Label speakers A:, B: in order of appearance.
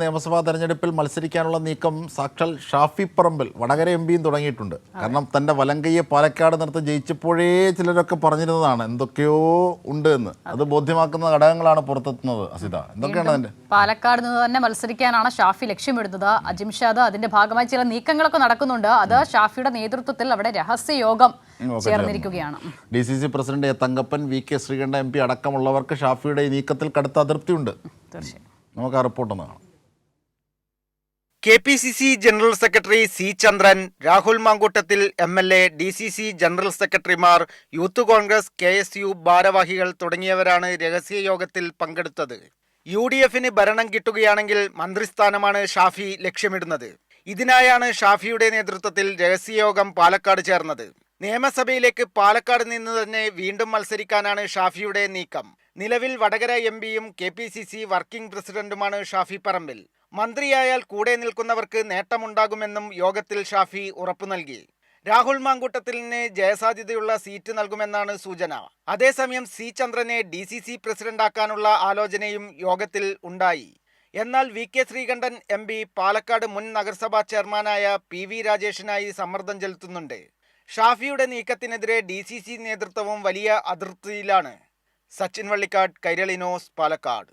A: നിയമസഭാ തെരഞ്ഞെടുപ്പിൽ മത്സരിക്കാനുള്ള നീക്കം സാക്ഷാൽ ഷാഫി പറമ്പിൽ വടകര എംപിയും തുടങ്ങിയിട്ടുണ്ട്. കാരണം തൻ്റെ വലങ്കയ്യെ പാലക്കാട് നിർത്തി ജയിച്ചപ്പോഴേ ചിലരൊക്കെ പറഞ്ഞിരുന്നതാണ് എന്തൊക്കെയോ ഉണ്ട് എന്ന്. അത് ബോധ്യമാക്കുന്ന ഘടകങ്ങളാണ് പുറത്തെത്തുന്നത്. അസിത, എന്തൊക്കെയാണ് അതിൻ്റെ?
B: പാലക്കാട് നിന്ന് തന്നെ മത്സരിക്കാനാണ് ഷാഫി ലക്ഷ്യമിടുന്നത്. അജിംഷാദ് അതിന്റെ ഭാഗമായി ചില നീക്കങ്ങളൊക്കെ നടക്കുന്നുണ്ട്. അത് ഷാഫിയുടെ നേതൃത്വത്തിൽ അവിടെ രഹസ്യ യോഗം ചേർന്നിരിക്കുകയാണ്.
A: DCC president Thankappan, VK Sreekandan MP അടക്കമുള്ളവർക്ക് ഷാഫിയുടെ ഈ നീക്കത്തിൽ കടുത്ത അതൃപ്തിയുണ്ട്.
B: തീർച്ചയായും
A: നമുക്ക് ആ റിപ്പോർട്ടൊന്ന് കാണാം.
C: KPCC general secretary C Chandran, Rahul Mankoottathil MLA, DCC general സെക്രട്ടറിമാർ, യൂത്ത് കോൺഗ്രസ്, KSU ഭാരവാഹികൾ തുടങ്ങിയവരാണ് രഹസ്യയോഗത്തിൽ പങ്കെടുത്തത്. UDFന് ഭരണം കിട്ടുകയാണെങ്കിൽ മന്ത്രിസ്ഥാനമാണ് ഷാഫി ലക്ഷ്യമിടുന്നത്. ഇതിനായാണ് ഷാഫിയുടെ നേതൃത്വത്തിൽ രഹസ്യയോഗം പാലക്കാട് ചേർന്നത്. നിയമസഭയിലേക്ക് പാലക്കാട് നിന്ന് തന്നെ വീണ്ടും മത്സരിക്കാനാണ് ഷാഫിയുടെ നീക്കം. നിലവിൽ വടകര MPയും KPCC വർക്കിംഗ് പ്രസിഡന്റുമാണ് ഷാഫി പറമ്പിൽ. മന്ത്രിയായാൽ കൂടെ നിൽക്കുന്നവർക്ക് നേട്ടമുണ്ടാകുമെന്നും യോഗത്തിൽ ഷാഫി ഉറപ്പു നൽകി. രാഹുൽ മാങ്കൂട്ടത്തിലിന് ജയസാധ്യതയുള്ള സീറ്റ് നൽകുമെന്നാണ് സൂചന. അതേസമയം C ചന്ദ്രനെ DCC പ്രസിഡന്റാക്കാനുള്ള ആലോചനയും യോഗത്തിൽ ഉണ്ടായി. എന്നാൽ VK ശ്രീകണ്ഠൻ MP പാലക്കാട് മുൻ നഗരസഭാ ചെയർമാനായ PV രാജേഷിനായി സമ്മർദ്ദം ചെലുത്തുന്നുണ്ട്. ഷാഫിയുടെ നീക്കത്തിനെതിരെ DCC നേതൃത്വവും വലിയ അതൃപ്തിയിലാണ്. സച്ചിൻ വള്ളിക്കാട്, കൈരളി ന്യൂസ്, പാലക്കാട്.